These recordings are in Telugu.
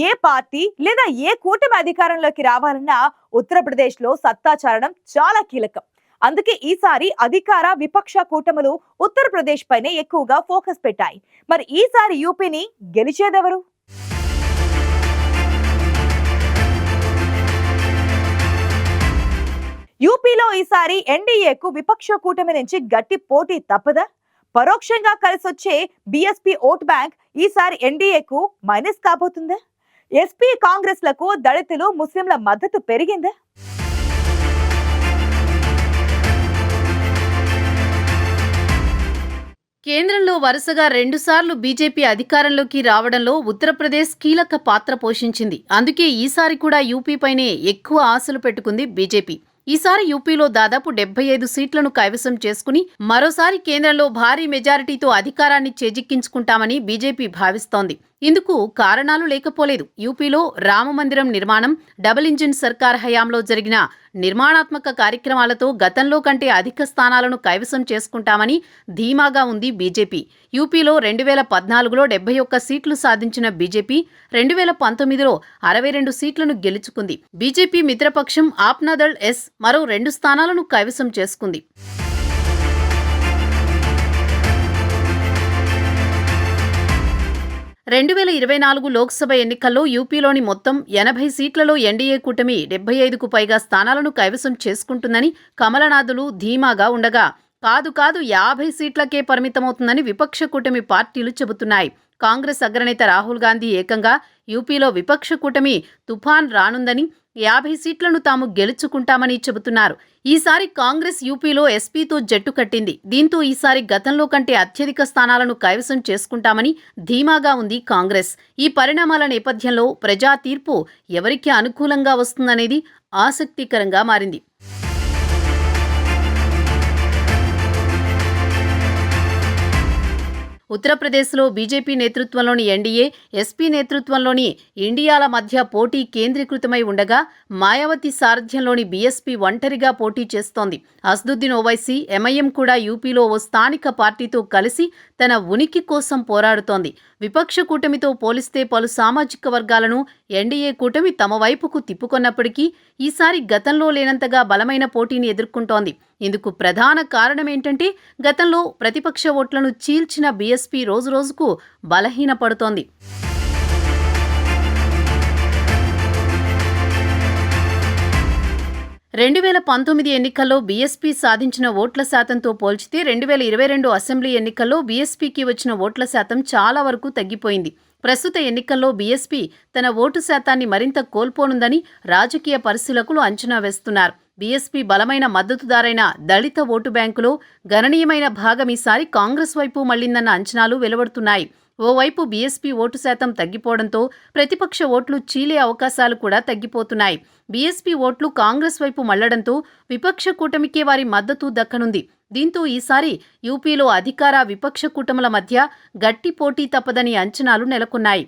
ఏ పార్టీ లేదా ఏ కూటమి అధికారంలోకి రావాలన్నా ఉత్తరప్రదేశ్లో సత్తాచారణం చాలా కీలకం. అందుకే ఈసారి అధికార విపక్ష కూటములు ఉత్తరప్రదేశ్ పైనే ఎక్కువగా ఫోకస్ పెట్టాయి. మరి ఈసారి యూపీని గెలిచేదెవరు? యూపీలో ఈసారి ఎన్డీఏకు విపక్ష కూటమి నుంచి గట్టి పోటీ తప్పదా? పరోక్షంగా కలిసొచ్చే బీఎస్పీ ఓట్ బ్యాంక్ ఈసారి ఎన్డీఏకు మైనస్ కాబోతుందా? ఎస్పీ కాంగ్రెస్ లకు దళితులు ముస్లింల మద్దతు పెరిగిందా? కేంద్రంలో వరుసగా 2 సార్లు బీజేపీ అధికారంలోకి రావడంలో ఉత్తరప్రదేశ్ కీలక పాత్ర పోషించింది. అందుకే ఈసారి కూడా యూపీపైనే ఎక్కువ ఆశలు పెట్టుకుంది బీజేపీ. ఈసారి యూపీలో దాదాపు 75 సీట్లను కైవసం చేసుకుని మరోసారి కేంద్రంలో భారీ మెజారిటీతో అధికారాన్ని చేజిక్కించుకుంటామని బీజేపీ భావిస్తోంది. ఇందుకు కారణాలు లేకపోలేదు. యూపీలో రామమందిరం నిర్మాణం, డబుల్ ఇంజిన్ సర్కార్ హయాంలో జరిగిన నిర్మాణాత్మక కార్యక్రమాలతో గతంలో కంటే అధిక స్థానాలను కైవసం చేసుకుంటామని ధీమాగా ఉంది బీజేపీ. యూపీలో 2014లో 71 సీట్లు సాధించిన బీజేపీ 2019లో 62 సీట్లను గెలుచుకుంది. బీజేపీ మిత్రపక్షం ఆప్నాదళ్ ఎస్ మరో 2 స్థానాలను కైవసం చేసుకుంది. 2024 లోక్సభ ఎన్నికల్లో యూపీలోని మొత్తం 80 సీట్లలో ఎన్డీఏ కూటమి 75కు పైగా స్థానాలను కైవసం చేసుకుంటుందని కమలనాథులు ధీమాగా ఉండగా, కాదు 50 సీట్లకే పరిమితమవుతుందని విపక్ష కూటమి పార్టీలు చెబుతున్నాయి. కాంగ్రెస్ అగ్రనేత రాహుల్ గాంధీ ఏకంగా యూపీలో విపక్ష కూటమి తుఫాన్ రానుందని, 50 సీట్లను తాము గెలుచుకుంటామని చెబుతున్నారు. ఈసారి కాంగ్రెస్ యూపీలో ఎస్పీతో జట్టు కట్టింది. దీంతో ఈసారి గతంలో కంటే అత్యధిక స్థానాలను కైవసం చేసుకుంటామని ధీమాగా ఉంది కాంగ్రెస్. ఈ పరిణామాల నేపథ్యంలో ప్రజా తీర్పు ఎవరికి అనుకూలంగా వస్తుందనేది ఆసక్తికరంగా మారింది. ఉత్తరప్రదేశ్లో బీజేపీ నేతృత్వంలోని ఎన్డీఏ, ఎస్పీ నేతృత్వంలోని ఇండియాల మధ్య పోటీ కేంద్రీకృతమై ఉండగా, మాయావతి సారథ్యంలోని బీఎస్పీ ఒంటరిగా పోటీ చేస్తోంది. అసదుద్దీన్ ఓవైసీ ఎంఐఎం కూడా యూపీలో ఓ స్థానిక పార్టీతో కలిసి తన ఉనికి కోసం పోరాడుతోంది. విపక్ష కూటమితో పోలిస్తే పలు సామాజిక వర్గాలను ఎన్డీఏ కూటమి తమ వైపుకు తిప్పుకొన్నప్పటికీ ఈసారి గతంలో లేనంతగా బలమైన పోటీని ఎదుర్కొంటోంది. ఇందుకు ప్రధాన కారణమేంటంటే గతంలో ప్రతిపక్ష ఓట్లను చీల్చిన బీఎస్పీ రోజురోజుకు బలహీనపడుతోంది. 2019 ఎన్నికల్లో బీఎస్పీ సాధించిన ఓట్ల శాతంతో పోల్చితే 2022 అసెంబ్లీ ఎన్నికల్లో బీఎస్పీకి వచ్చిన ఓట్ల శాతం చాలా వరకు తగ్గిపోయింది. ప్రస్తుత ఎన్నికల్లో బీఎస్పీ తన ఓటు శాతాన్ని మరింత కోల్పోనుందని రాజకీయ పరిశీలకులు అంచనా వేస్తున్నారు. బీఎస్పీ బలమైన మద్దతుదారైన దళిత ఓటు బ్యాంకులో గణనీయమైన భాగం ఈసారి కాంగ్రెస్ వైపు మళ్లిందన్న అంచనాలు వెలువడుతున్నాయి. ఓవైపు బీఎస్పీ ఓటు శాతం తగ్గిపోవడంతో ప్రతిపక్ష ఓట్లు చీలే అవకాశాలు కూడా తగ్గిపోతున్నాయి. బీఎస్పీ ఓట్లు కాంగ్రెస్ వైపు మళ్లడంతో విపక్ష కూటమికే వారి మద్దతు దక్కనుంది. దీంతో ఈసారి యూపీలో అధికార విపక్ష కూటముల మధ్య గట్టి పోటీ తప్పదని అంచనాలు నెలకొన్నాయి.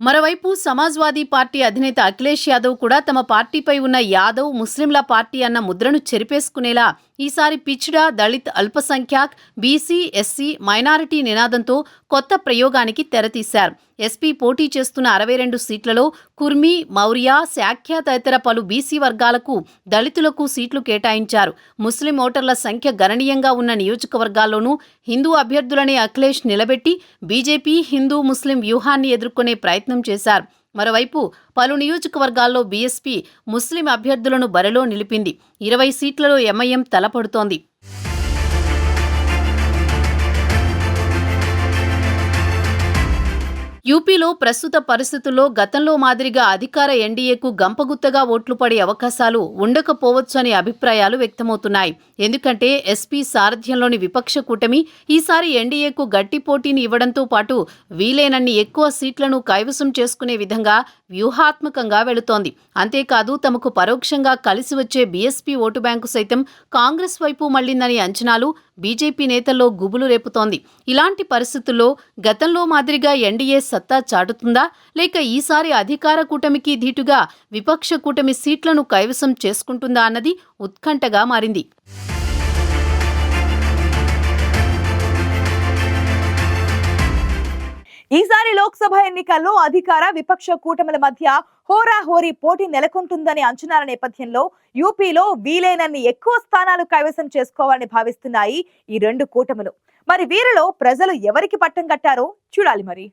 మరోవైపు సమాజ్వాదీ పార్టీ అధినేత అఖిలేష్ యాదవ్ కూడా తమ పార్టీపై ఉన్న యాదవ్ ముస్లింల పార్టీ అన్న ముద్రను చెరిపేసుకునేలా ఈసారి పిచ్డా, దళిత్, అల్పసంఖ్యాక్, బీసీ, ఎస్సీ, మైనారిటీ నినాదంతో కొత్త ప్రయోగానికి తెరతీశారు. ఎస్పీ పోటీ చేస్తున్న 62 సీట్లలో కుర్మీ, మౌర్య, శాఖ్య తదితర పలు బీసీ వర్గాలకు, దళితులకు సీట్లు కేటాయించారు. ముస్లిం ఓటర్ల సంఖ్య గణనీయంగా ఉన్న నియోజకవర్గాల్లోనూ హిందూ అభ్యర్థులనే అఖిలేష్ నిలబెట్టి బీజేపీ హిందూ ముస్లిం వ్యూహాన్ని ఎదుర్కొనే ప్రయత్నం చేశారు. మరోవైపు పలు నియోజకవర్గాల్లో బీఎస్పీ ముస్లిం అభ్యర్థులను బరిలో నిలిపింది. 20 సీట్లలో ఎంఐఎం తలపడుతోంది. యూపీలో ప్రస్తుత పరిస్థితుల్లో గతంలో మాదిరిగా అధికార ఎన్డీఏకు గంపగుత్తగా ఓట్లు పడే అవకాశాలు ఉండకపోవచ్చనే అభిప్రాయాలు వ్యక్తమవుతున్నాయి. ఎందుకంటే ఎస్పీ సారథ్యంలోని విపక్ష కూటమి ఈసారి ఎన్డీఏకు గట్టి పోటీని ఇవ్వడంతో పాటు వీలైనన్ని ఎక్కువ సీట్లను కైవసం చేసుకునే విధంగా వ్యూహాత్మకంగా వెళుతోంది. అంతేకాదు తమకు పరోక్షంగా కలిసి వచ్చే బీఎస్పీ ఓటు బ్యాంకు సైతం కాంగ్రెస్ వైపు మళ్లిందని అంచనాలు బీజేపీ నేతల్లో గుబులు రేపుతోంది. ఇలాంటి పరిస్థితుల్లో గతంలో మాదిరిగా ఎన్డీఏ సత్తా చాటుతుందా, లేక ఈసారి అధికార కూటమికి ధీటుగా విపక్ష కూటమి సీట్లను కైవసం చేసుకుంటుందా అన్నది ఉత్కంఠగా మారింది. లోక్సభ ఎన్నికల్లో అధికార విపక్ష కూటమిల మధ్య హోరాహోరీ పోటీ నెలకొంటుందని అంచనాల నేపథ్యంలో యూపీలో వీలైనన్ని ఎక్కువ స్థానాలు కైవసం చేసుకోవాలని భావిస్తున్నాయి ఈ రెండు కూటములు. మరి వీరిలో ప్రజలు ఎవరికి పట్టం కట్టారో చూడాలి మరి.